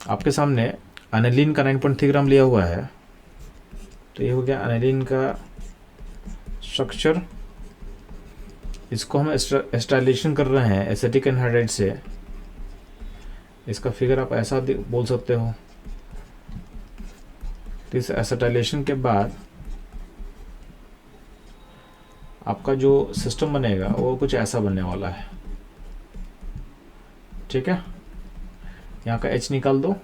आपके सामने अनिलीन का 9.3 ग्राम लिया हुआ है, तो ये हो गया अनिलीन का स्ट्रक्चर। इसको हम एस्टाइलेशन कर रहे हैं एसिटिक एनहाइड्राइड से। इसका फिगर आप ऐसा बोल सकते हो। तो इस एसिटाइलेशन के बाद आपका जो सिस्टम बनेगा वो कुछ ऐसा बनने वाला है। ठीक है, यहाँ का H निकाल दो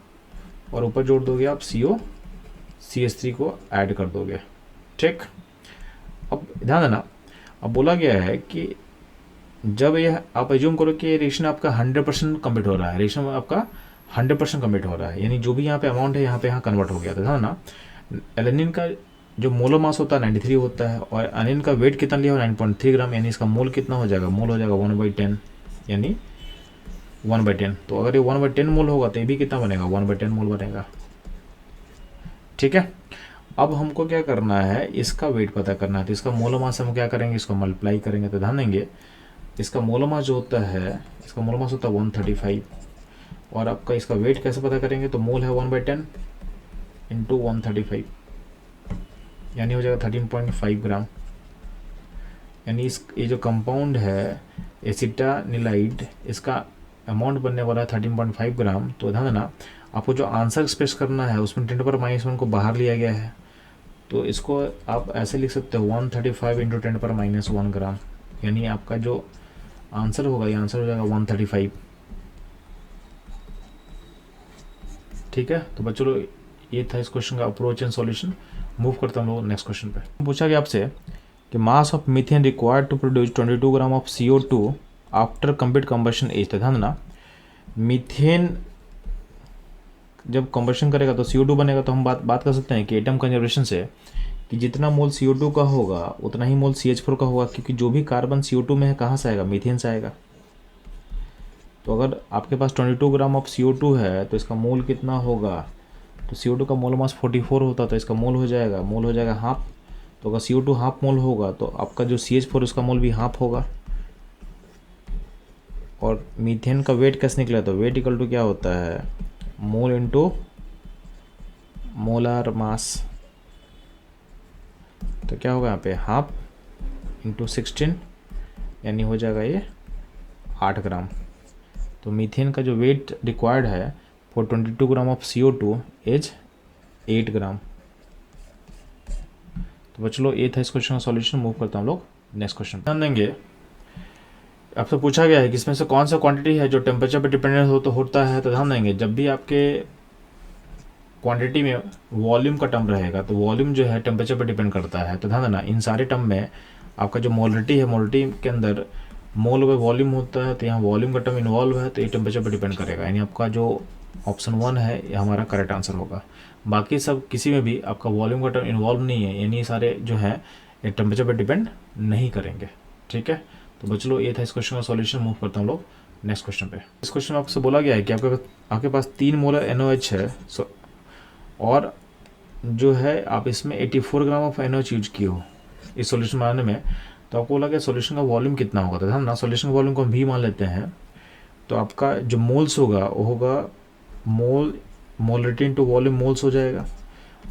और ऊपर जोड़ दोगे आप COCH3 को ऐड कर दोगे। ठीक, अब ध्यान देना, अब बोला गया है कि जब यह आप एज्यूम करो कि रिएक्शन आपका 100% कम्प्लीट हो रहा है, रिएक्शन आपका 100% कम्प्लीट हो रहा है, यानी जो भी यहाँ पे अमाउंट है यहाँ पे कन्वर्ट हो गया। तो ध्यान ना, एलेनिन का जो मोलर मास होता है 93 होता है और अनिलीन का वेट कितना लिया हो 9.3 ग्राम, यानी इसका मोल कितना हो जाएगा, मोल हो जाएगा 1/10, यानी 1/10। तो अगर ये 1/10 मोल होगा तो ये भी कितना बनेगा, 1/10 मोल बनेगा। ठीक है, अब हमको क्या करना है, इसका वेट पता करना है। तो इसका मोलर मास हम क्या करेंगे, इसको मल्टीप्लाई करेंगे। तो ध्यान देंगे, इसका मोलर मास जो होता है, इसका मोलर मास होता है 135 और आपका इसका वेट कैसे पता करेंगे, तो मोल है 1/10 इंटू 135, यानी हो जाएगा 13.5 ग्राम। यानी इस ये जो कंपाउंड है एसिटानिलाइड, इसका अमाउंट बनने वाला है 13.5 ग्राम। तो ध्यान देना, आपको जो आंसर एक्सप्रेस करना है उसमें 10⁻⁻1 को बाहर लिया गया है। तो इसको आप ऐसे लिख सकते हो 135 इंटू 10⁻⁻1 ग्राम, यानी आपका जो आंसर होगा, ये आंसर हो जाएगा 135। ठीक है, तो बच्चों ये था इस क्वेश्चन का अप्रोच एंड सॉल्यूशन। मूव करता हूँ लोग नेक्स्ट क्वेश्चन पे। पूछा गया आपसे कि mass of methane required to produce 22 gram of CO2 after complete combustion is. तो ध्यान देना, मीथेन जब कंबशन करेगा तो CO2 बनेगा। तो हम बात कर सकते हैं कि एटम कंजर्वेशन से कि जितना मोल CO2 का होगा उतना ही मोल CH4 का होगा, क्योंकि जो भी कार्बन CO2 में है कहाँ से आएगा, मीथेन से आएगा। तो अगर आपके पास 22 ग्राम ऑफ CO2 है तो इसका मोल कितना होगा, तो CO2 का मोल मास 44 होता, तो इसका मोल हो जाएगा हाफ। तो अगर CO2 हाफ मोल होगा तो आपका जो CH4 उसका मोल भी हाफ होगा। और मीथेन का वेट कैसे निकला, तो वेट इक्वल टू क्या होता है, मोल इंटू मोलार मास। तो क्या होगा यहाँ पे, हाफ इंटू 16, यानी हो जाएगा ये 8 ग्राम। तो मीथेन का जो वेट रिक्वायर्ड है for 22 gram of CO2 is 8 ग्राम। तो बच्चों ये था इस क्वेश्चन का सॉल्यूशन। मूव करता हूँ लोग नेक्स्ट क्वेश्चन। ध्यान देंगे, आपसे पूछा गया है कि इसमें से कौन सा क्वांटिटी है जो टेम्परेचर पर डिपेंडेंट होता है। तो ध्यान देंगे, जब भी आपके क्वांटिटी में वॉल्यूम का टर्म रहेगा तो वॉल्यूम जो है टेम्परेचर पर डिपेंड करता है। तो ध्यान देना, इन सारे टर्म में आपका जो मोलरिटी है, मोलरिटी के अंदर मोल व वॉल्यूम होता है, तो यहाँ वॉल्यूम का टर्म इन्वॉल्व है, तो ये टेम्परेचर पर डिपेंड करेगा। यानी आपका जो ऑप्शन 1 है ये हमारा करेक्ट आंसर होगा। बाकी सब किसी में भी आपका वॉल्यूम का टर्म इन्वॉल्व नहीं है, यानी सारे जो है ये टेम्परेचर पर डिपेंड नहीं करेंगे। ठीक है, तो बच्चों ये था इस क्वेश्चन का सॉल्यूशन। मूव करता हूँ लोग नेक्स्ट क्वेश्चन पे। इस क्वेश्चन में आपसे बोला गया है कि आपके पास 3 मोलर NOH है, और जो है आप इसमें 84 ग्राम ऑफ NOH यूज किए हो इस सॉल्यूशन बनाने में। तो आपको बोला गया सॉल्यूशन का वॉल्यूम कितना होगा। तो ध्यान ना, सॉल्यूशन का वॉल्यूम को हम भी मान लेते हैं। तो आपका जो मोल्स होगा वो होगा मोलरिटी इंटू वॉल्यूम, मोल्स हो जाएगा।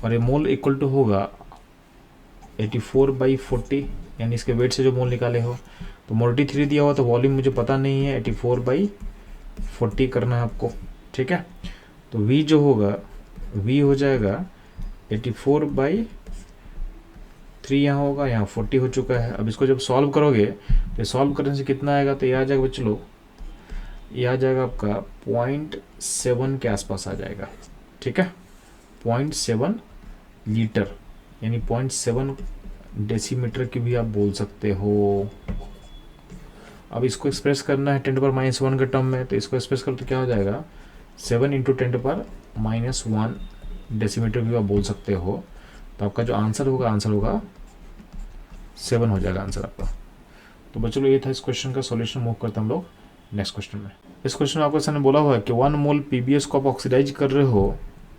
और ये मोल इक्वल टू होगा 84/40, यानी इसके वेट से जो मोल निकाले हो। तो मोलरिटी 3 दिया हुआ, तो वॉल्यूम मुझे पता नहीं है, 84/40 करना है आपको। ठीक है, तो V जो होगा, V हो जाएगा 84/3, यहाँ होगा, यहाँ 40 हो चुका है। अब इसको जब सॉल्व करोगे तो सॉल्व करने से कितना आएगा, तो ये आ जाएगा बच्चों लोग, ये आ जाएगा आपका 0.7 के आसपास आ जाएगा। ठीक है, 0.7 लीटर, यानी 0.7 डेसीमीटर की भी आप बोल सकते हो। अब इसको एक्सप्रेस करना है 10⁻⁻1 के टर्म में, तो इसको एक्सप्रेस कर तो क्या हो जाएगा, 7 इंटू 10⁻⁻1 डेसीमीटर भी आप बोल सकते हो। तो आपका जो आंसर होगा 7 हो जाएगा आंसर आपका। तो बच्चों ये था इस क्वेश्चन का सॉल्यूशन। मूव करते हम लोग नेक्स्ट क्वेश्चन में। इस क्वेश्चन में आपको सर ने बोला हुआ है कि 1 मोल PbS को आप ऑक्सीडाइज कर रहे हो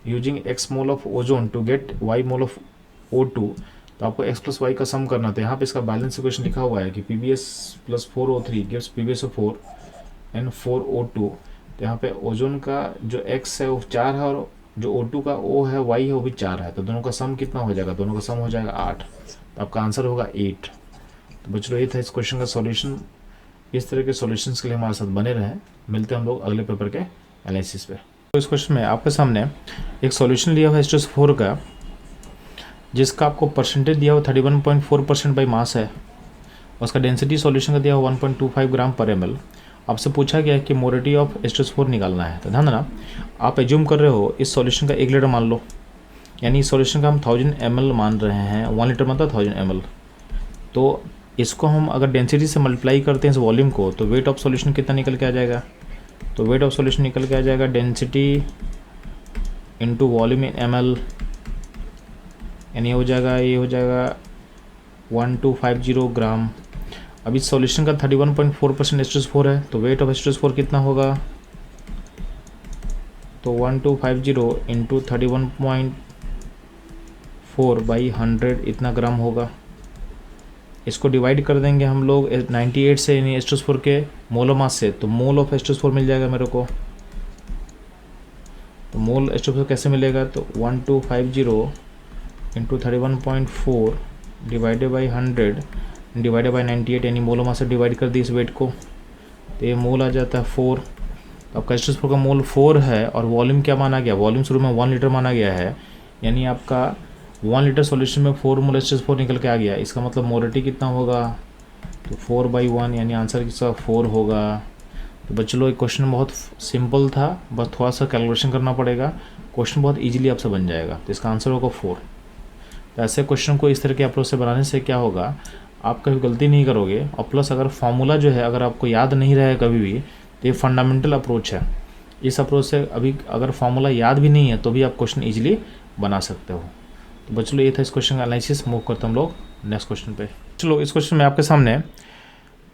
using x mole of ozone to get y mole of O2। तो आपको x प्लस y का सम करना था। यहाँ पे इसका बैलेंस इक्वेशन लिखा हुआ है कि PbS + 4O3 gives PbSO4 and 4O2 तो यहाँ पे ओजोन का जो x है वो 4 है और जो O2 का O है y है वो भी 4 है, तो दोनों का सम कितना हो जाएगा, दोनों का सम हो जाएगा 8, तो आपका आंसर होगा 8। तो बच्चों ये था इस क्वेश्चन का सॉल्यूशन। इस तरह के सॉल्यूशंस के लिए हमारे साथ बने रहें। मिलते हैं हम लोग अगले पेपर के एनालिसिस पे। तो इस क्वेश्चन में आपके सामने एक सॉल्यूशन लिया हुआ है H2SO4 का, जिसका आपको परसेंटेज दिया हुआ 31.4% बाई मास है। उसका डेंसिटी सॉल्यूशन का दिया हुआ 1.25 ग्राम पर ml। आपसे पूछा गया है कि मोरिटी ऑफ H2SO4 निकालना है। तो ध्यान देना, आप एज्यूम कर रहे हो इस सॉल्यूशन का 1 लीटर मान लो, यानी इस सॉल्यूशन का हम 1000 ml मान रहे हैं। 1 लीटर मतलब 1000 ml। तो इसको हम अगर डेंसिटी से मल्टीप्लाई करते हैं इस वॉल्यूम को, तो वेट ऑफ सॉल्यूशन कितना निकल के आ जाएगा, तो वेट ऑफ सॉल्यूशन निकल के आ जाएगा डेंसिटी इंटू वॉल्यूम इन ml, यानी ये हो जाएगा 1250 ग्राम। अब इस सॉल्यूशन का 31.4% H2SO4 है, तो वेट ऑफ H2SO4 कितना होगा, तो 1250 इंटू 31.4 बाई 100 इतना ग्राम होगा। इसको डिवाइड कर देंगे हम लोग 98 से, यानी H2SO4 के मोलर मास से, तो मोल ऑफ H2SO4 मिल जाएगा मेरे को। तो मोल H2SO4 कैसे मिलेगा, तो 1250 into 31.4 divided by 100 divided by 98, यानी मोलर मास से डिवाइड कर दी इस वेट को, तो ये मोल आ जाता है 4। तो आपका H2SO4 का मोल 4 है और वॉल्यूम क्या माना गया, वॉल्यूम शुरू में 1 लीटर माना गया है, यानी आपका 1 लीटर सॉल्यूशन में 4 मोल H2SO4 निकल के आ गया। इसका मतलब मोरिटी कितना होगा, तो 4/1, यानी आंसर किसका 4 होगा। तो बच्चों लोग क्वेश्चन बहुत सिंपल था, बस थोड़ा सा कैलकुलेशन करना पड़ेगा, क्वेश्चन बहुत ईजिली आपसे बन जाएगा। तो इसका आंसर होगा 4। तो ऐसे क्वेश्चन को इस तरह के अप्रोच से बनाने से क्या होगा, आप कभी गलती नहीं करोगे, और प्लस अगर फार्मूला जो है अगर आपको याद नहीं रहे कभी भी, तो ये फंडामेंटल अप्रोच है। इस अप्रोच से अभी अगर फार्मूला याद भी नहीं है तो भी आप क्वेश्चन ईजिली बना सकते हो। तो बच्चों ये था इस क्वेश्चन का एनालिसिस। मूव करते हम लोग नेक्स्ट क्वेश्चन पे। चलो इस क्वेश्चन में आपके सामने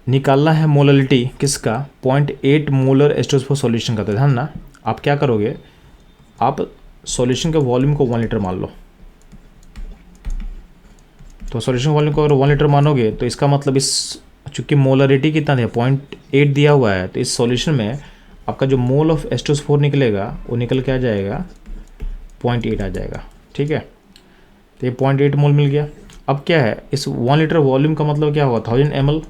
निकालना है मोललिटी किसका, 0.8 मोलर H2SO4 सॉल्यूशन का। तो ध्यान ना, आप क्या करोगे, आप सॉल्यूशन के वॉल्यूम को 1 लीटर मान लो। तो सॉल्यूशन वॉल्यूम को अगर 1 लीटर मानोगे तो इसका मतलब इस चूँकि मोलरिटी कितना दिया 0.8 दिया हुआ है, तो इस सॉल्यूशन में आपका जो मोल ऑफ H2SO4 निकलेगा वो निकल के आ जाएगा 0.8 आ जाएगा। ठीक है, तो ये 0.8 मोल मिल गया। अब क्या है, इस 1 लीटर वॉल्यूम का मतलब क्या होगा 1000 ml।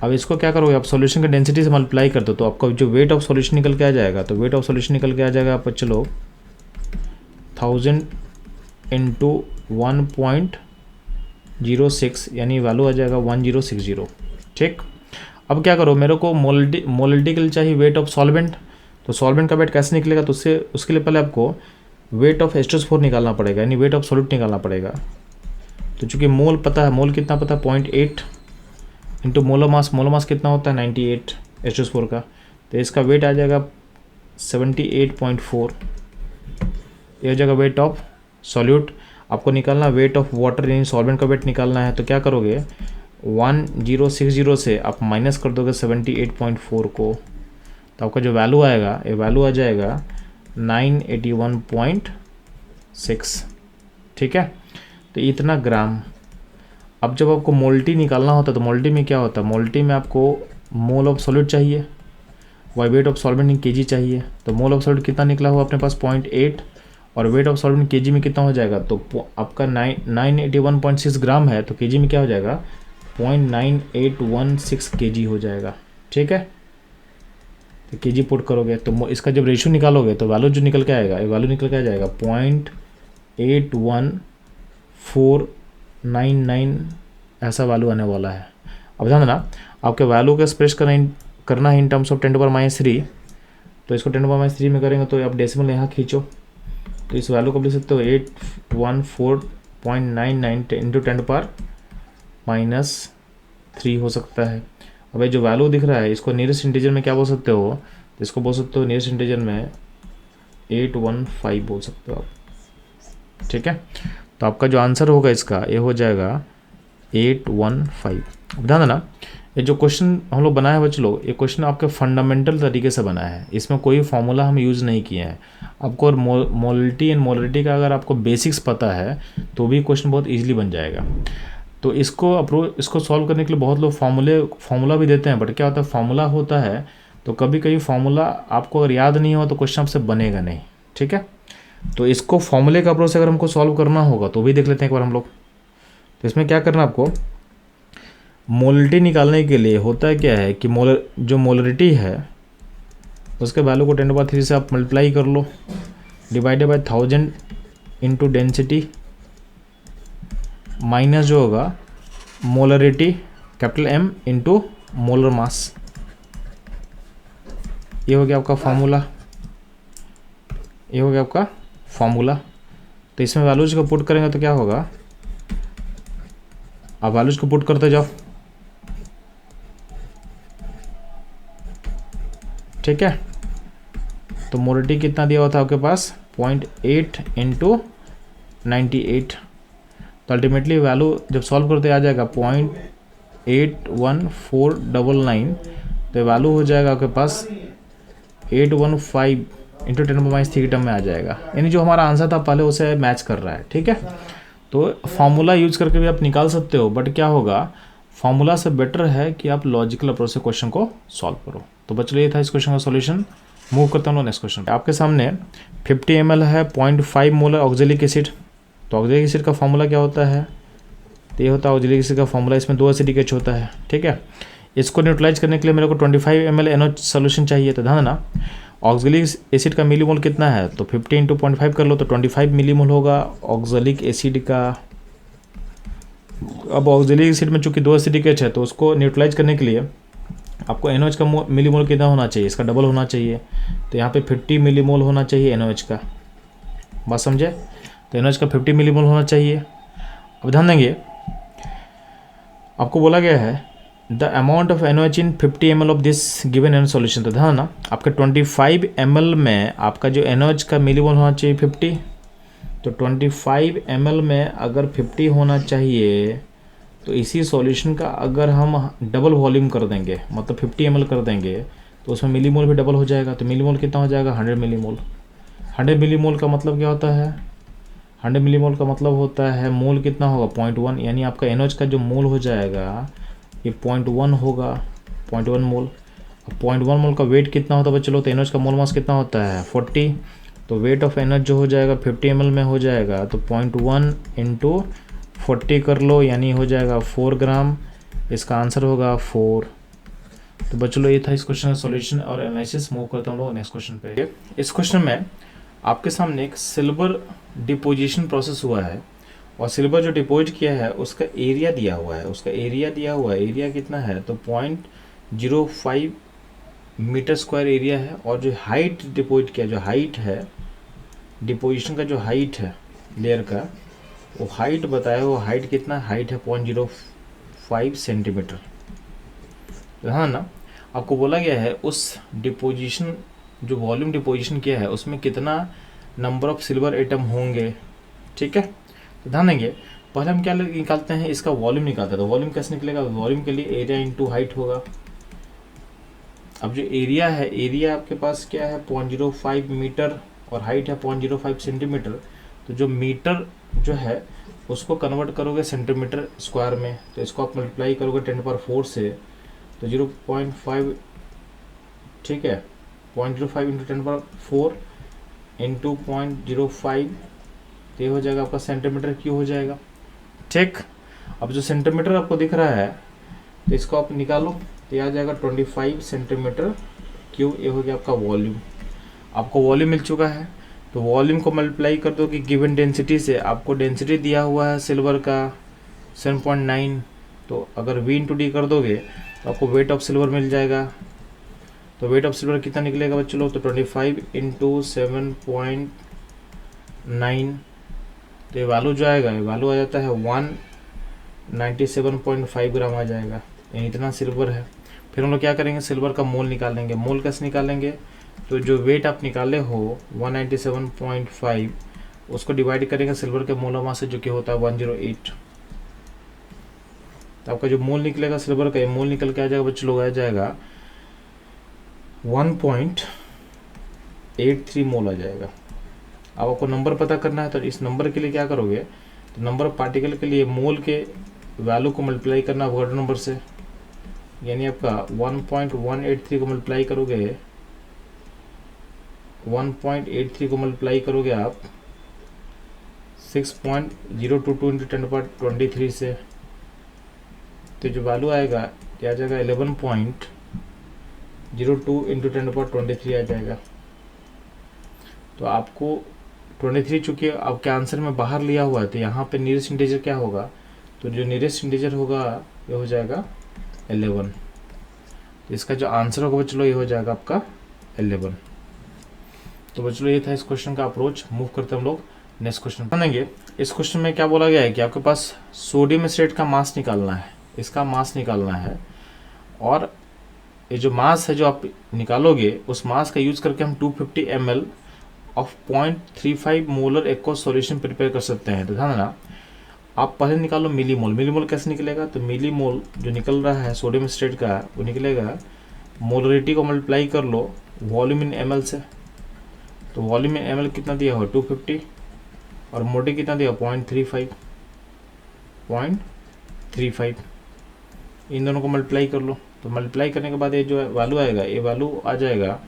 अब इसको क्या करोगे, आप सॉल्यूशन का डेंसिटी से मल्टीप्लाई कर दो, तो आपका जो वेट ऑफ सॉल्यूशन निकल के आ जाएगा, तो वेट ऑफ सॉल्यूशन निकल के आ जाएगा आप चलो 1000 इंटू 1.06, यानी वैल्यू आ जाएगा 1060। ठीक, अब क्या करो, मेरे को मोललिटी के लिए चाहिए वेट ऑफ सॉल्वेंट। तो सॉल्वेंट का वेट कैसे निकलेगा, तो उसके लिए पहले आपको वेट ऑफ H2SO4 निकालना पड़ेगा, यानी वेट ऑफ सॉल्यूट निकालना पड़ेगा। तो चूँकि मोल पता है, मोल कितना पता है 0.8 इंटू मोलर मास कितना होता है 98 H2SO4 का, तो इसका वेट आ जाएगा 78.4। ये हो जाएगा वेट ऑफ सॉल्यूट। आपको निकालना वेट ऑफ वाटर, यानी सॉल्वेंट का वेट निकालना है। तो क्या करोगे, 1060 से आप माइनस कर दोगे 78.4 को, तो आपका जो वैल्यू आएगा, ये वैल्यू आ जाएगा 981.6। ठीक है, तो इतना ग्राम। अब जब आपको मोलटी निकालना होता है, तो मोलटी में क्या होता है, मोलटी में आपको मोल ऑफ सॉल्यूट चाहिए, Y weight of solvent in KG चाहिए। तो मोल ऑफ सॉल्यूट कितना निकला हुआ अपने पास 0.8, और वेट ऑफ सॉल्वेंट केजी में कितना हो जाएगा, तो आपका 981.6 ग्राम है, तो केजी में क्या हो जाएगा 0.9816 केजी हो जाएगा। ठीक है, तो केजी पुट करोगे तो इसका जब रेशियो निकालोगे तो वैल्यू जो निकल के आएगा, ये वैल्यू निकल के आ जाएगा 0.81499, ऐसा वैल्यू आने वाला है। अब ध्यान देना, आपके वैल्यू का एक्सप्रेस करना है इन टर्म्स ऑफ 10⁻³ तो इसको 10⁻³ में करेंगे तो आप डेसिमल यहाँ खींचो, तो इस वैल्यू को लिख सकते हो 814.99 इंटू 10⁻³ हो सकता है। अब ये जो वैल्यू दिख रहा है इसको नियरेस्ट इंटीजर में क्या बोल सकते हो, तो इसको बोल सकते हो नियरेस्ट इंटीजर में 815 बोल सकते हो आप। ठीक है, तो आपका जो आंसर होगा इसका ये हो जाएगा 815। अब ध्यान देना, ये जो क्वेश्चन हम लोग बनाए बच्चे लोग, ये क्वेश्चन आपके फंडामेंटल तरीके से बना है, इसमें कोई फॉर्मूला हम यूज़ नहीं किए हैं। आपको मोललिटी एंड मोलरिटी का अगर आपको बेसिक्स पता है तो भी क्वेश्चन बहुत इजीली बन जाएगा। तो इसको सॉल्व करने के लिए बहुत लोग फार्मूला भी देते हैं, बट क्या होता है, फार्मूला होता है तो कभी कभी फॉर्मूला आपको अगर याद नहीं हो तो क्वेश्चन आपसे बनेगा नहीं, ठीक है। तो इसको फॉर्मूले का अप्रोच से अगर हमको सॉल्व करना होगा तो भी देख लेते हैं एक बार हम लोग। तो इसमें क्या करना आपको, मोलरिटी निकालने के लिए होता है क्या है कि जो मोलरिटी है उसके वैल्यू को 10³ से आप मल्टीप्लाई कर लो, divided by 1000 into density minus जो होगा molarity capital M into molar mass. ये हो गया आपका फार्मूला, ये हो गया आपका फार्मूला। तो इसमें वैल्यूज को पुट करेंगे तो क्या होगा, आप वैल्यूज को पुट करते जाओ, ठीक है। तो मोलरिटी कितना दिया हुआ था आपके पास 0.8 इंटू 98। तो अल्टीमेटली वैल्यू जब सॉल्व करते आ जाएगा 0.81499। तो वैल्यू हो जाएगा आपके पास 815 इंटू 10⁻³ की टर्म में आ जाएगा, यानी जो हमारा आंसर था पहले उसे मैच कर रहा है, ठीक है। तो फार्मूला यूज करके भी आप निकाल सकते हो, बट क्या होगा, फार्मूला से बेटर है कि आप लॉजिकल अप्रोच से क्वेश्चन को सॉल्व करो। तो बच्चों ये था इस क्वेश्चन का सॉल्यूशन। मूव करता हूँ नेक्स्ट क्वेश्चन। आपके सामने 50 ml है 0.5 मोलर ऑक्जेलिक एसिड। तो ऑक्जेलिक एसिड का फार्मूला क्या होता है, तो ये होता है ऑक्जेलिक एसिड का फार्मूला, इसमें 2 एसिडिक H होता है, ठीक है। इसको न्यूट्रलाइज करने के लिए मेरे को 25 ml NaOH सोल्यूशन चाहिए। तो ध्यान देना, ऑक्जेलिक एसिड का मिलीमोल कितना है, तो 50 इंटू 0.5 कर लो तो 25 मिलीमोल होगा ऑक्जेलिक एसिड का। अब ऑक्जेलिक एसिड में चूंकि 2 एसिडिक H है तो उसको न्यूट्रलाइज करने के लिए आपको NaOH का मिलीमोल कितना होना चाहिए, इसका डबल होना चाहिए। तो यहाँ पे 50 मिलीमोल होना चाहिए NaOH का, बात समझे। तो NaOH का 50 मिलीमोल होना चाहिए। अब ध्यान देंगे, आपको बोला गया है the amount of NaOH in 50 ml of this given NaOH solution. तो ध्यान ना, आपके 25 ml में आपका जो NaOH का मिलीमोल होना चाहिए 50। तो 25 ml में अगर 50 होना चाहिए तो इसी सॉल्यूशन का अगर हम डबल वॉल्यूम कर देंगे, मतलब 50 ml कर देंगे, तो उसमें मिलीमोल भी डबल हो जाएगा। तो मिलीमोल कितना हो जाएगा 100 मिलीमोल। 100 मिलीमोल का मतलब क्या होता है, 100 मिलीमोल का मतलब होता है मोल कितना होगा 0.1, यानी आपका NaOH का जो मोल हो जाएगा ये 0.1 होगा, 0.1 मोल। अब 0.1 मोल का वेट कितना होता है चलो, तो NaOH का मोल मास कितना होता है 40। तो वेट ऑफ NaOH जो हो जाएगा 50 ml में हो जाएगा, तो 0.1 इंटू 40 कर लो, यानी हो जाएगा 4 ग्राम। इसका आंसर होगा 4। तो बच्चों ये था इस क्वेश्चन का सॉल्यूशन और एनालिसिस। मूव करता हूँ लोग नेक्स्ट क्वेश्चन पे। इस क्वेश्चन में आपके सामने एक सिल्वर डिपोजिशन प्रोसेस हुआ है और सिल्वर जो डिपोजिट किया है उसका एरिया दिया हुआ है, एरिया कितना है, तो 0.05 मीटर स्क्वायर एरिया है। और जो हाइट डिपोजिट किया, जो हाइट है डिपोजिशन का, जो हाइट है लेयर का, वो हाइट बताया, वो हाइट कितना, हाइट है 0.05 सेंटीमीटर। हाँ ना, आपको बोला गया है उस डिपोजिशन, जो वॉल्यूम डिपोजिशन किया है उसमें कितना नंबर ऑफ सिल्वर एटम होंगे, ठीक है। तो ध्यान देंगे, पहले हम क्या निकालते हैं, इसका वॉल्यूम निकालते हैं। तो वॉल्यूम कैसे निकलेगा, वॉल्यूम के लिए एरिया इंटू हाइट होगा। अब जो एरिया है, एरिया आपके पास क्या है 0.05 मीटर और हाइट है 0.05 सेंटीमीटर। तो जो मीटर जो है उसको कन्वर्ट करोगे सेंटीमीटर स्क्वायर में, तो इसको आप मल्टीप्लाई करोगे 10⁴ से, तो 0.5, ठीक है, 0.05 इंटू 10⁴ इंटू 0.05, तो ये हो जाएगा आपका सेंटीमीटर क्यूब हो जाएगा, ठीक। अब जो सेंटीमीटर आपको दिख रहा है तो इसको आप निकालो, तो ये आ जाएगा 25 सेंटीमीटर क्यूब। ये हो गया आपका वॉल्यूम। आपको वॉल्यूम मिल चुका है, तो वॉल्यूम को मल्टीप्लाई कर दो कि गिवन डेंसिटी से। आपको डेंसिटी दिया हुआ है सिल्वर का 7.9, तो अगर V इंटू डी कर दोगे तो आपको वेट ऑफ सिल्वर मिल जाएगा। तो वेट ऑफ सिल्वर कितना निकलेगा बच्चों लोग, तो 25 इंटू 7.9, तो ये वैल्यू जो आएगा, वैल्यू आ जाता है 197.5 ग्राम आ जाएगा, यानी इतना सिल्वर है। फिर हम लोग क्या करेंगे, सिल्वर का मोल निकालेंगे। मोल कैसे निकालेंगे, तो जो वेट आप निकाले हो 197.5, उसको डिवाइड करेंगे सिल्वर के मोल मास से, जो कि होता है 108। तो आपका जो मोल निकलेगा सिल्वर का, ये मोल निकल के आ जाएगा बच्चों लोग, आ जाएगा 1.83 मोल आ जाएगा। अब आपको नंबर पता करना है, तो इस नंबर के लिए क्या करोगे, तो नंबर ऑफ पार्टिकल के लिए मोल के वैल्यू को मल्टीप्लाई करना अवोगाड्रो नंबर से। यानी आपका 1.183 को मल्टीप्लाई करोगे, 1.83 को मल्टीप्लाई करोगे आप 6.022 इंटू 10⁻23 से, तो जो वैल्यू आएगा क्या आ जाएगा 11.02 इंटू 10⁻23 आ जाएगा। तो आपको 23 चूँकि आपके आंसर में बाहर लिया हुआ है, तो यहाँ पे नियरेस्ट इंटीजर क्या होगा, तो जो नियरेस्ट इंटीजर होगा ये हो जाएगा 11। तो इसका जो आंसर होगा बच्चों ये हो जाएगा आपका 11। तो बच्चों ये था इस क्वेश्चन का अप्रोच। मूव करते हैं हम लोग नेक्स्ट क्वेश्चन बनेंगे। इस क्वेश्चन में क्या बोला गया है कि आपके पास सोडियम एसिड का मास निकालना है, इसका मास निकालना है, और ये जो मास है जो आप निकालोगे उस मास का यूज करके हम 250 ml of 0.35 molar aqua solution prepare कर सकते हैं। तो ध्यान देना, आप पहले निकालो मिली मोल। मिली मोल कैसे निकलेगा, तो मिली मोल जो निकल रहा है सोडियम एसिड का वो निकलेगा, मोलरिटी को मल्टीप्लाई कर लो वॉल्यूम इन ml से। तो वॉल्यूम इन ml कितना दिया हो 250, और मोटे कितना दिया 0.35, इन दोनों को मल्टीप्लाई कर लो। तो मल्टीप्लाई करने के बाद ये जो वैल्यू आएगा, ये वैल्यू आ जाएगा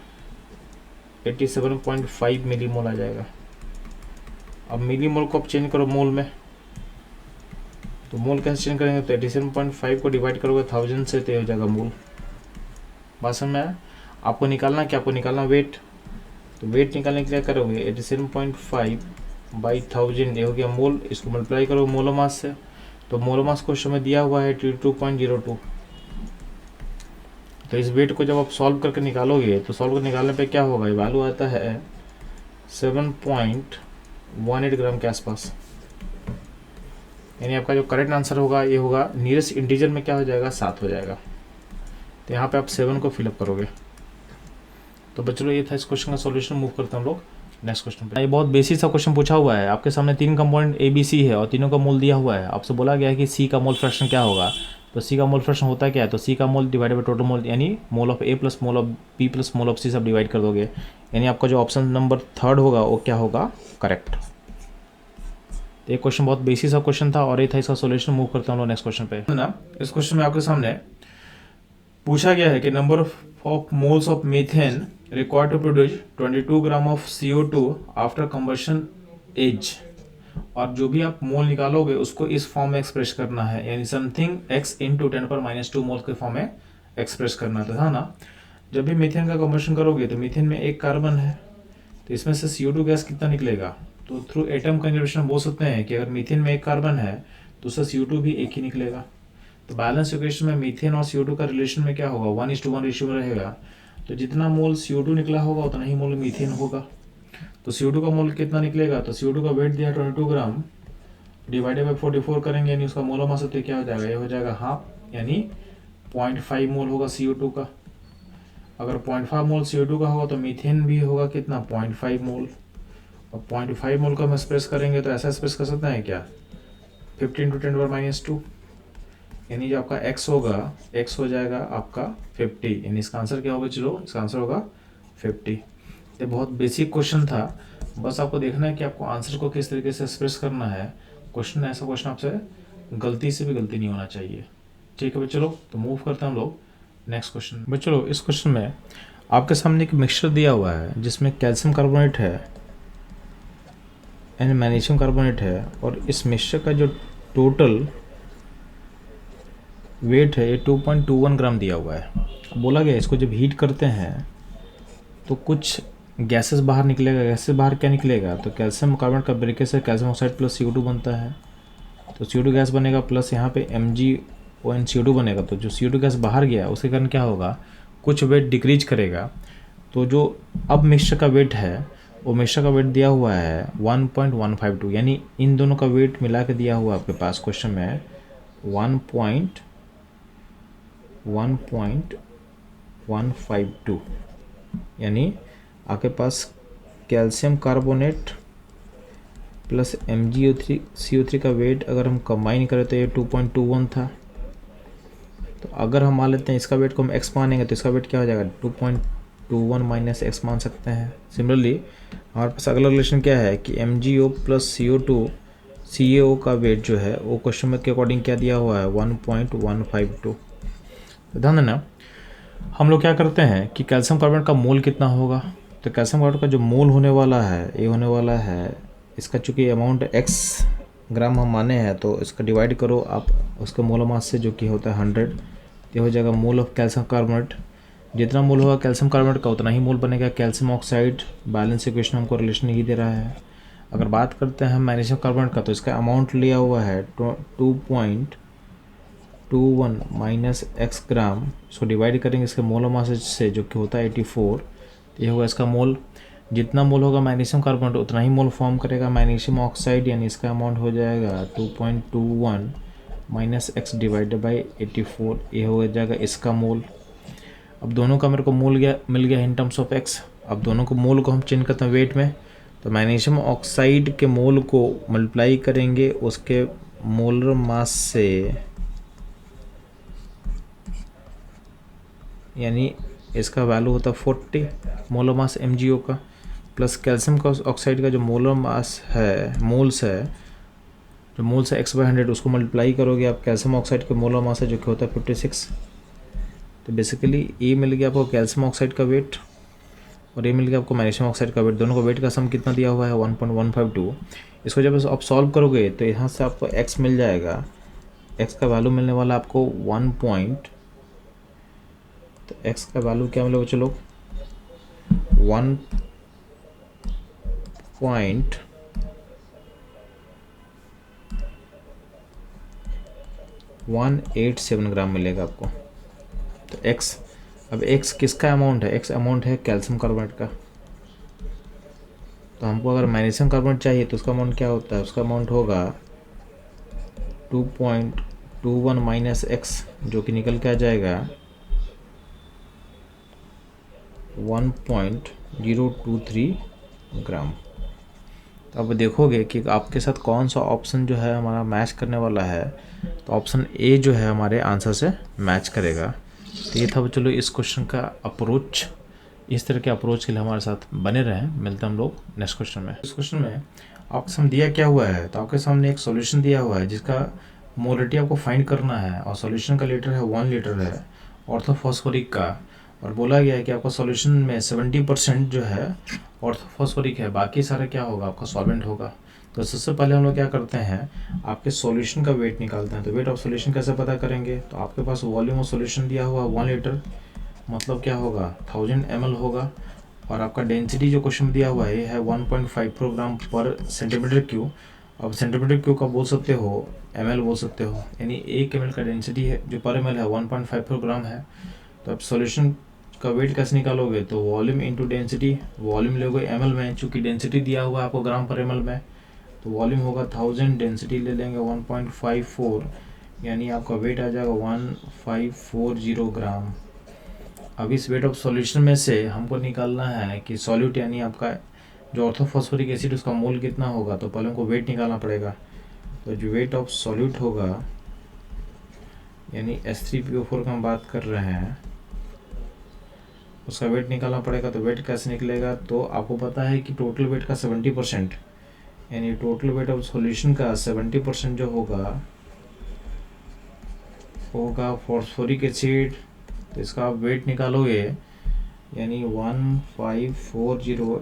87.5 मिली मोल आ जाएगा। अब मिली मोल को आप चेंज करो मोल में, तो मोल कैसे चेंज करेंगे, तो 87.5 को डिवाइड करोगे 1000 से, तो हो जाएगा मोल। बात समझ में आया? आपको निकालना क्या, आपको निकालना वेट। तो वेट निकालने के लिए करोगे 87.5 बाई 1000, ये हो गया मोल। इसको मल्टीप्लाई करो मोलो मास से, तो मोलो मास क्वेश्चन में दिया हुआ है 22.02। तो इस वेट को जब आप सॉल्व करके निकालोगे, तो सॉल्व कर निकालने पे क्या होगा, वैल्यू आता है 7.18 ग्राम के आसपास। यानी आपका जो करेक्ट आंसर होगा ये होगा, नियरेस्ट इंटीजर में क्या हो जाएगा 7 हो जाएगा। तो यहाँ पे आप 7 को फिलअप करोगे। तो बच्चों ये था इस क्वेश्चन का सॉल्यूशन। मूव करते हैं हम लोग नेक्स्ट क्वेश्चन पे। ये बहुत बेसिक सा क्वेश्चन पूछा हुआ है, आपके सामने 3 कंपोनेंट ए बी सी है और तीनों का मोल दिया हुआ है। आपसे बोला गया है कि सी का मोल फ्रैक्शन क्या होगा। तो सी का मोल फ्रैक्शन होता क्या है, तो सी का mole divided by total mole, यानी mole of A plus mole of B plus mole of C सब डिवाइड कर दोगे। यानी आपका जो ऑप्शन नंबर 3 होगा वो क्या होगा, करेक्ट। तो ये क्वेश्चन बहुत बेसिक सा क्वेश्चन था और ये था इसका सॉल्यूशन। मूव करते हैं हम लोग नेक्स्ट क्वेश्चन पे ना। इस क्वेश्चन में आपके सामने पूछा गया है कि number of moles of methane required to produce 22 gram of CO2 after combustion is, और जो भी आप मोल निकालोगे उसको इस फॉर्म में एक्सप्रेस करना है, यानी समथिंग x इंटू 10⁻⁻² मोल के फॉर्म में एक्सप्रेस करना था ना। जब भी मीथेन का कंबशन करोगे तो मीथेन में एक कार्बन है, तो इसमें से CO2 गैस कितना निकलेगा, तो थ्रू एटम कंजर्वेशन बोल सकते हैं कि अगर मीथेन में एक कार्बन है तो उससे CO2 भी एक ही निकलेगा। तो बैलेंस इक्वेशन में मीथेन और CO2 का रिलेशन में क्या होगा, 1:1 रेशियो में रहेगा। तो जितना मोल CO2 निकला होगा उतना ही मोल मीथेन होगा। तो CO2 का मोल कितना निकलेगा, तो CO2 का वेट दिया 22 ग्राम, डिवाइडेड बाई 44 करेंगे, यानी उसका मोल मास तो क्या हो जाएगा, ये हो जाएगा हाफ, यानी 0.5 मोल होगा CO2 का। अगर 0.5 मोल CO2 का होगा तो मीथेन भी होगा कितना 0.5 मोल, और 0.5 मोल का हम एक्सप्रेस करेंगे तो ऐसा एक्सप्रेस कर सकते हैं क्या, 15 × 10⁻², यानी जो आपका x होगा, x हो जाएगा आपका 50, यानी इसका आंसर क्या होगा, चलो इसका आंसर होगा 50। ये बहुत बेसिक क्वेश्चन था, बस आपको देखना है कि आपको आंसर को किस तरीके से एक्सप्रेस करना है। क्वेश्चन ऐसा क्वेश्चन आपसे गलती से भी गलती नहीं होना चाहिए, ठीक है भाई। चलो तो मूव करते हैं हम लोग नेक्स्ट क्वेश्चन भाई। चलो इस क्वेश्चन में आपके सामने एक मिक्सचर दिया हुआ है जिसमें कैल्शियम कार्बोनेट है एंड मैग्नीशियम कार्बोनेट है, और इस मिक्सचर का जो टोटल वेट है ये 2.21 ग्राम दिया हुआ है। बोला गया इसको जब हीट करते हैं तो कुछ गैसेस बाहर निकलेगा। गैसेस बाहर क्या निकलेगा, तो कैल्शियम कार्बोनेट का ब्रेकेज से कैल्शियम ऑक्साइड प्लस CO2 बनता है, तो CO2 गैस बनेगा, प्लस यहाँ पे MgONCO2 बनेगा। तो जो CO2 गैस बाहर गया उसके कारण क्या होगा, कुछ वेट डिक्रीज करेगा। तो जो अब मिक्सचर का वेट है वो मिक्सचर का वेट दिया हुआ है 1.152, यानी इन दोनों का वेट मिला के दिया हुआ आपके पास क्वेश्चन में 1.152, यानी आपके पास कैल्शियम कार्बोनेट प्लस MgCO3 का वेट अगर हम कंबाइन करें तो ये 2.21 था। तो अगर हम मान लेते हैं इसका वेट को हम x मानेंगे तो इसका वेट क्या हो जाएगा, 2.21 माइनस x मान सकते हैं। सिमिलरली हमारे पास अगला रिलेशन क्या है कि MgO प्लस CO2 CaO का वेट जो है वो क्वेश्चन में के अकॉर्डिंग क्या दिया हुआ है 1.152। तो ध्यान देना, हम लोग क्या करते हैं कि कैल्शियम कार्बोनेट का मोल कितना होगा, तो कैल्शियम कार्बोनेट का जो मोल होने वाला है ये होने वाला है, इसका चूँकि अमाउंट x ग्राम हम माने हैं तो इसका डिवाइड करो आप उसके मोल मास से जो कि होता है 100, ये हो जाएगा मोल ऑफ कैल्शियम कार्बोनेट। जितना मोल होगा कैल्शियम कार्बोनेट का उतना ही मोल बनेगा कैल्शियम ऑक्साइड। बैलेंस इक्वेशन हमको रिलेशन यही दे रहा है। अगर बात करते हैं मैग्नीशियम कार्बोनेट का तो इसका अमाउंट लिया हुआ है 2.21 माइनस x ग्राम, इसको डिवाइड करेंगे इसके मोलर मास से जो कि होता है 84, तो ये होगा इसका मोल। जितना मोल होगा मैग्नीशियम कार्बोनेट उतना ही मोल फॉर्म करेगा मैग्नीशियम ऑक्साइड, यानी इसका अमाउंट हो जाएगा 2.21 माइनस x डिवाइडेड बाई 84, ये हो जाएगा इसका मोल। अब दोनों का मेरे को मोल मिल गया इन टर्म्स ऑफ x। अब दोनों को मोल को हम चेंज करते हैं वेट में, तो मैग्नीशियम ऑक्साइड के मोल को मल्टीप्लाई करेंगे उसके मोलर मास से, यानी इसका वैल्यू होता है 40 मोलर मास MgO का, प्लस कैल्शियम का ऑक्साइड का जो मोलर मास है, मोल्स है, जो मोल्स है x/100 उसको मल्टीप्लाई करोगे आप कैल्शियम ऑक्साइड के मोलर मास है जो कि होता है 56। तो बेसिकली ये मिल गया आपको कैल्शियम ऑक्साइड का वेट और ये मिल गया आपको मैग्नीशियम ऑक्साइड का वेट। दोनों का वेट का सम कितना दिया हुआ है 1.152। इसको जब आप सॉल्व करोगे तो यहाँ से आपको x मिल जाएगा, x का वैल्यू मिलने वाला आपको 1 तो x का वैल्यू क्या मिलेगा चलो 1.187 ग्राम मिलेगा आपको। तो x, अब x किसका अमाउंट है, x अमाउंट है कैल्शियम कार्बोनेट का। तो हमको अगर मैग्नीशियम कार्बोनेट चाहिए तो उसका अमाउंट क्या होता है, उसका अमाउंट होगा 2.21 माइनस x जो कि निकल के आ जाएगा 1.023 ग्राम। तो अब देखोगे कि आपके साथ कौन सा ऑप्शन जो है हमारा मैच करने वाला है, तो ऑप्शन ए जो है हमारे आंसर से मैच करेगा। तो ये था चलो इस क्वेश्चन का अप्रोच। इस तरह के अप्रोच के लिए हमारे साथ बने रहें। मिलते हैं हम लोग नेक्स्ट क्वेश्चन में। इस क्वेश्चन में आपके सामने दिया क्या हुआ है, तो आपके सामने एक सॉल्यूशन दिया हुआ है जिसका मोलरिटी आपको फाइंड करना है और सॉल्यूशन का लीटर है 1 लीटर है ऑर्थोफॉस्फोरिक का, और बोला गया है कि आपका सॉल्यूशन में 70% जो है ऑर्थोफॉस्फोरिक है, बाकी सारा क्या होगा आपका सॉल्वेंट होगा। तो सबसे पहले हम लोग क्या करते हैं, आपके सॉल्यूशन का वेट निकालते हैं। तो वेट ऑफ सॉल्यूशन कैसे पता करेंगे, तो आपके पास वॉल्यूम ऑफ सॉल्यूशन दिया हुआ 1 लीटर, मतलब क्या होगा 1000 ml होगा, और आपका डेंसिटी जो क्वेश्चन दिया हुआ है है 1.54 ग्राम पर सेंटीमीटर क्यूब। अब सेंटीमीटर क्यूब का बोल सकते हो ml बोल सकते हो, यानी 1 ml का डेंसिटी है जो पर ml है 1.54 ग्राम है। तो अब सॉल्यूशन का वेट कैसे निकालोगे, तो वॉल्यूम इंटू डेंसिटी, वॉल्यूम लोगे ml में, चूँकि डेंसिटी दिया हुआ है आपको ग्राम पर ml में, तो वॉल्यूम होगा 1000, डेंसिटी ले लेंगे 1.54, यानी आपका वेट आ जाएगा 1540 ग्राम। अब इस वेट ऑफ सॉल्यूशन में से हमको निकालना है कि सॉल्यूट यानी आपका जो ऑर्थोफॉस्फोरिक एसिड उसका मोल कितना होगा, तो पहले हमको वेट निकालना पड़ेगा। तो जो वेट ऑफ सॉल्यूट होगा यानी H3PO4 का हम बात कर रहे हैं, उसका वेट निकालना पड़ेगा। तो वेट कैसे निकलेगा, तो आपको पता है कि टोटल वेट का 70%, यानी टोटल वेट ऑफ सॉल्यूशन का 70% जो होगा फॉस्फोरिक एसिड। तो इसका आप वेट निकालोगे यानी 1540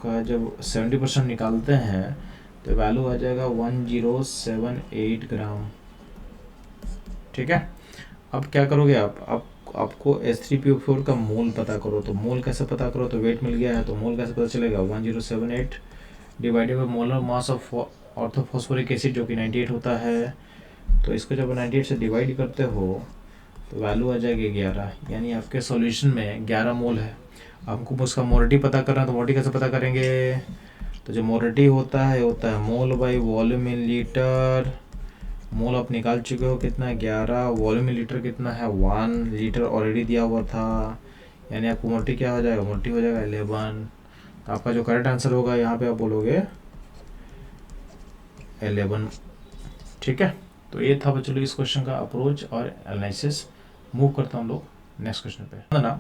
का जब 70% निकालते हैं तो वैल्यू आ जाएगा 1078 ग्राम। ठीक है, अब क्या करोगे आप आपको H3PO4 का मोल पता करो। तो मोल कैसे पता करो, तो वेट मिल गया है तो मोल कैसे पता चलेगा 1078 divided by molar mass of orthophosphoric acid जो कि 98 होता है। तो इसको जब 98 से डिवाइड करते हो तो वैल्यू आ जाएगी 11, यानी आपके सॉल्यूशन में 11 मोल है। हमको उसका मोलरिटी पता करना है, तो मोलरिटी कैसे पता करेंगे, तो जो मोलरिटी होता है मोल बाई वॉल्यूम इन लीटर। मोल आप निकाल चुके हो कितना है 11, वॉल्यूम इन लीटर कितना है 1 लीटर ऑलरेडी दिया हुआ था, यानी आपको मोलरिटी क्या हो जाएगा, मोलरिटी हो जाएगा 11। तो आपका जो करेक्ट आंसर होगा यहाँ पे आप बोलोगे 11। ठीक है, तो ये था चलो इस क्वेश्चन का अप्रोच और एनालिसिस। मूव करता हूँ हम लोग नेक्स्ट क्वेश्चन पे। ना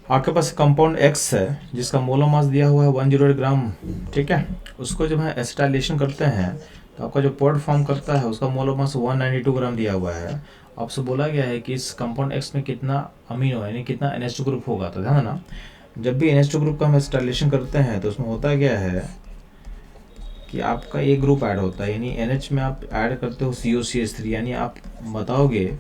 आपके पास कंपाउंड X है जिसका मोलर मास दिया हुआ है 108 ग्राम। ठीक है, उसको जब हम एसिटाइलेशन करते हैं तो आपका जो पॉड फॉर्म करता है उसका मोलर मास 192 ग्राम दिया हुआ है, आपसे बोला गया है कि इस कंपाउंड X में कितना अमीनो यानी कितना NH2 ग्रुप होगा। तो ध्यान देना, जब भी NH2 ग्रुप का हम इंस्टॉलेशन करते हैं तो उसमें होता क्या है कि आपका एक ग्रुप ऐड होता है, यानी NH में आप ऐड करते हो COCH3, यानी आप बताओगे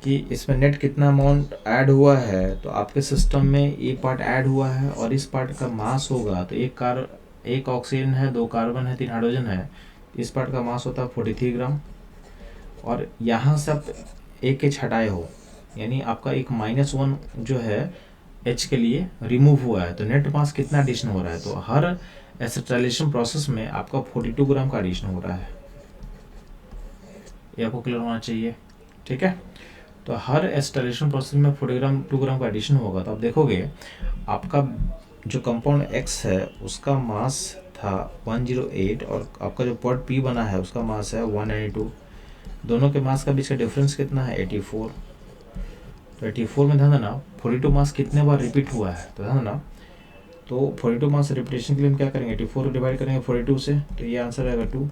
कि इसमें नेट कितना अमाउंट ऐड हुआ है। तो आपके सिस्टम में ये पार्ट ऐड हुआ है और इस पार्ट का मास होगा, तो एक ऑक्सीजन है, 2 कार्बन है, 3 हाइड्रोजन है, इस पार्ट का मास होता है 43 ग्राम। और यहाँ से आप एक एच हटाए हो, यानी आपका एक -1 जो है H के लिए रिमूव हुआ है, तो नेट मास कितना एडिशन हो रहा है। तो हर एसिटाइलेशन प्रोसेस में आपका 42 ग्राम का एडिशन हो रहा है, ये आपको क्लियर होना चाहिए, ठीक है। तो हर एसिटाइलेशन प्रोसेस में 42 ग्राम का एडिशन होगा। तो आप देखोगे आपका जो कंपाउंड X है उसका मास था 108 और आपका जो पॉट P बना है उसका मास है 192। दोनों के मास का बीच का डिफरेंस कितना है 84। तो 84 में ध्यान देना 42 मास कितने बार रिपीट हुआ है, तो ध्यान देना, तो 42 मास रिपीटेशन के लिए हम क्या करेंगे 84 को डिवाइड करेंगे 42 से, तो ये आंसर आएगा 2।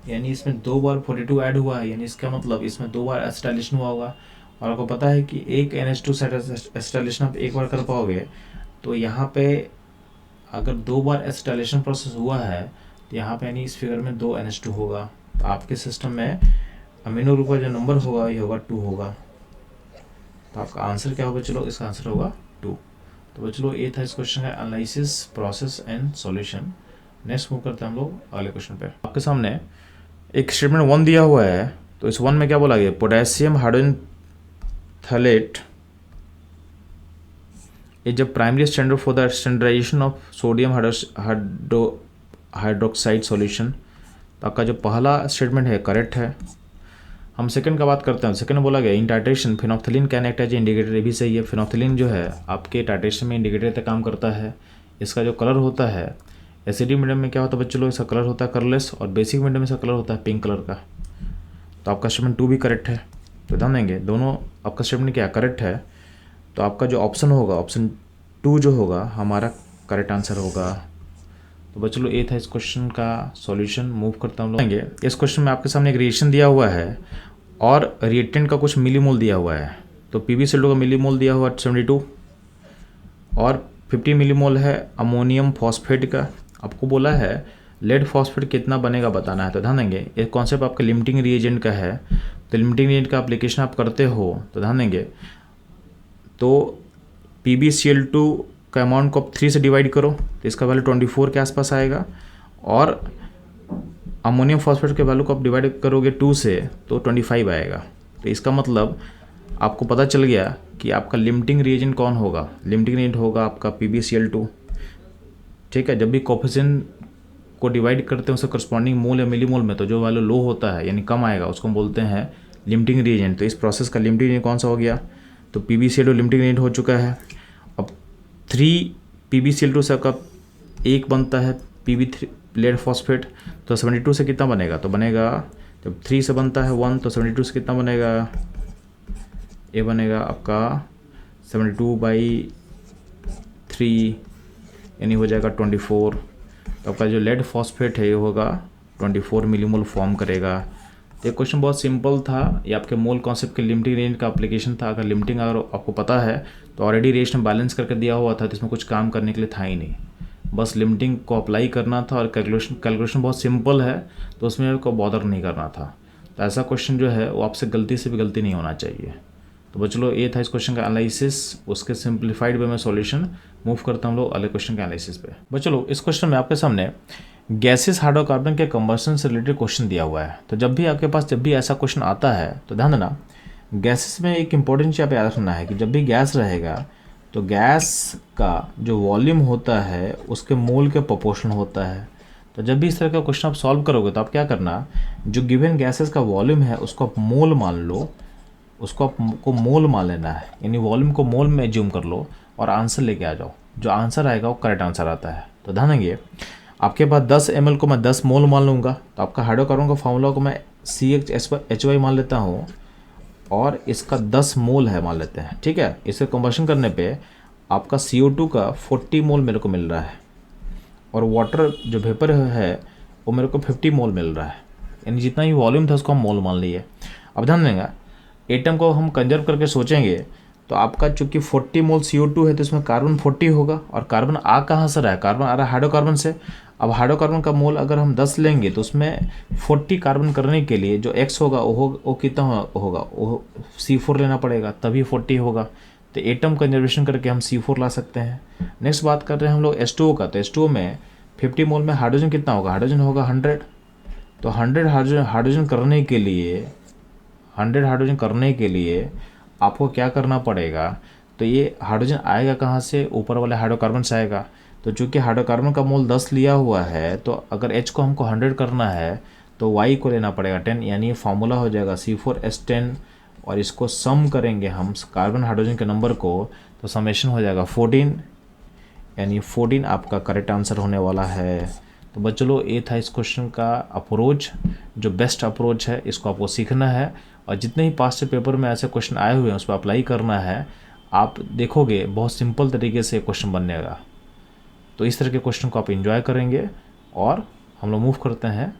यानी इसमें 2 बार 42 ऐड हुआ है, यानी इसका मतलब इसमें 2 बार एसिटाइलेशन हुआ होगा। और आपको पता है कि एक NH2 एसिटाइलेशन आप एक बार कर पाओगे, तो यहाँ पे अगर 2 बार एसिटाइलेशन प्रोसेस हुआ है तो यहाँ पे यानी इस फिगर में 2 NH2 होगा। तो आपके सिस्टम में अमीनो ग्रुप का जो नंबर होगा ये होगा 2 होगा। तो आपका आंसर क्या होगा बच्चों, इसका आंसर होगा 2। तो बच्चों ये था इस क्वेश्चन का analysis, process and solution. Next move करते हैं हम लोग अगले क्वेश्चन पे। आपके सामने एक स्टेटमेंट 1 दिया हुआ है, तो इस 1 में क्या बोला गया, potassium hydrogen phthalate is the primary standard for the standardization of sodium hydroxide solution। तो आपका जो पहला स्टेटमेंट है करेक्ट है। हम सेकंड का बात करते हैं। सेकंड में बोला गया in titration phenolphthalein can act as indicator, ये भी सही है। फिनोक्थिलीन जो है आपके टाइट्रेशन में इंडिकेटर तक काम करता है। इसका जो कलर होता है एसिडिक मीडियम में क्या होता है बच्चों, इसका कलर होता है कलरलेस, और बेसिक मीडियम में इसका कलर होता है पिंक कलर का। तो आपका स्टेटमेंट 2 भी करेक्ट है। तो ध्यान देंगे दोनों आपका स्टेटमेंट क्या करेक्ट है। तो आपका जो ऑप्शन होगा ऑप्शन 2 जो होगा हमारा करेक्ट आंसर होगा। तो बच्चों ये था इस क्वेश्चन का सॉल्यूशन। मूव करता हम लोग। इस क्वेश्चन में आपके सामने एक रिएक्शन दिया हुआ है और रिएक्टेंट का कुछ मिलीमोल दिया हुआ है। तो PbCl2 का मिलीमोल दिया हुआ 72 और 50 मिलीमोल है अमोनियम फॉस्फेट का। आपको बोला है लेड फॉस्फेट कितना बनेगा बताना है। तो ध्यान देंगे एक कॉन्सेप्ट आपका लिमिटिंग रिएजेंट का है। तो लिमिटिंग रिएजेंट का एप्लीकेशन आप करते हो तो ध्यान देंगे, तो PbCl2 का अमाउंट को आप 3 से डिवाइड करो तो इसका वैल्यू 24 के आसपास आएगा, और अमोनियम फॉस्फेट के वैल्यू को आप डिवाइड करोगे 2 से तो 25 आएगा। तो इसका मतलब आपको पता चल गया कि आपका लिमिटिंग रिएजेंट कौन होगा। लिमिटिंग रिएजेंट होगा आपका PbCl2, ठीक है। जब भी कोफिशिएंट को डिवाइड करते हैं उससे करस्पॉन्डिंग मोल या मिलीमोल में, तो जो वैल्यू लो होता है यानी कम आएगा उसको हम बोलते हैं लिमिटिंग रिएजेंट। तो इस प्रोसेस का लिमिटिंग रिएजेंट कौन सा हो गया, तो PbCl2 लिमिटिंग रिएजेंट हो चुका है। अब 3 PbCl2 से आपका एक बनता है Pb3 लेड फॉस्फेट, तो 72 से कितना बनेगा, तो बनेगा जब 3 से बनता है 1 तो 72 से कितना बनेगा, ये बनेगा आपका 72/3 यानी हो जाएगा 24। तो आपका जो लेड फॉस्फेट है ये होगा 24 मिलीमोल फॉर्म करेगा। तो ये क्वेश्चन बहुत सिंपल था, ये आपके मोल कॉन्सेप्ट के लिमिटिंग रेंज का एप्लीकेशन था। अगर लिमिटिंग अगर आपको पता है तो ऑलरेडी रिएक्शन बैलेंस करके दिया हुआ था, तो इसमें कुछ काम करने के लिए था ही नहीं, बस लिमिटिंग को अप्लाई करना था। और कैलकुलेशन बहुत सिंपल है तो उसमें आपको बॉदर नहीं करना था। तो ऐसा क्वेश्चन जो है वो आपसे गलती से भी गलती नहीं होना चाहिए। तो बच्चों ये था इस क्वेश्चन का एनालिसिस, उसके सिंप्लीफाइड वे में सॉल्यूशन। मूव करता हम लोग अगले क्वेश्चन के एनालिसिस पे। बच्चों इस क्वेश्चन में आपके सामने गैसेस हाइड्रोकार्बन के कंबशन से रिलेटेड क्वेश्चन दिया हुआ है। तो जब भी आपके पास जब भी ऐसा क्वेश्चन आता है तो ध्यान देना, गैसेस में एक इंपॉर्टेंट चीज़ आप याद रखना है कि जब भी गैस रहेगा तो गैस का जो वॉल्यूम होता है उसके मोल के प्रोपोर्शन होता है। तो जब भी इस तरह का क्वेश्चन आप सॉल्व करोगे तो आप क्या करना, जो गिवन गैसेस का वॉल्यूम है उसको आप मोल मान लो, उसको आपको मोल मान लेना है, यानी वॉल्यूम को मोल में एज्यूम कर लो और आंसर लेके आ जाओ। जो आंसर आएगा वो करेक्ट आंसर आता है। तो ध्यान देंगे आपके पास 10 ml को मैं 10 मोल मान लूँगा, तो आपका हाइड्रोकार्बन का फॉर्मूला को मैं CHHY मान लेता हूँ और इसका 10 मोल है मान लेते हैं, ठीक है। इसे कंबशन करने पे आपका CO2 का 40 मोल मेरे को मिल रहा है और वाटर जो वेपर है वो मेरे को 50 मोल मिल रहा है, यानी जितना ही वॉल्यूम था उसको हम मोल मान लिए। अब ध्यान देंगे एटम को हम कंजर्व करके सोचेंगे तो आपका चूंकि 40 मोल CO2 है तो इसमें कार्बन 40 होगा, और कार्बन आ कहाँ से रहा है, कार्बन आ रहा है हाइड्रोकार्बन से। अब हाइड्रोकार्बन का मोल अगर हम 10 लेंगे तो उसमें 40 कार्बन करने के लिए जो X होगा वो कितना होगा, वो C4 लेना पड़ेगा, तभी 40 होगा। तो एटम कंजर्वेशन करके हम C4 ला सकते हैं। नेक्स्ट बात कर रहे हैं हम लोग H2O का, तो H2O में 50 मोल में हाइड्रोजन कितना होगा, हाइड्रोजन होगा 100। तो 100 हाइड्रोजन करने के लिए 100 हाइड्रोजन करने के लिए आपको क्या करना पड़ेगा, तो ये हाइड्रोजन आएगा कहाँ से, ऊपर वाले हाइड्रोकार्बन से आएगा। तो चूंकि हाइड्रोकार्बन का मोल 10 लिया हुआ है, तो अगर H को हमको 100 करना है तो Y को लेना पड़ेगा 10, यानी ये फॉर्मूला हो जाएगा C4H10, और इसको सम करेंगे हम कार्बन हाइड्रोजन के नंबर को, तो समेशन हो जाएगा 14, यानी 14 आपका करेक्ट आंसर होने वाला है। तो बच्चों ये था इस क्वेश्चन का अप्रोच, जो बेस्ट अप्रोच है इसको आपको सीखना है, और जितने ही पास से पेपर में ऐसे क्वेश्चन आए हुए हैं उस पर अप्लाई करना है। आप देखोगे बहुत सिंपल तरीके से क्वेश्चन बनेगा। तो इस तरह के क्वेश्चन को आप एंजॉय करेंगे। और हम लोग मूव करते हैं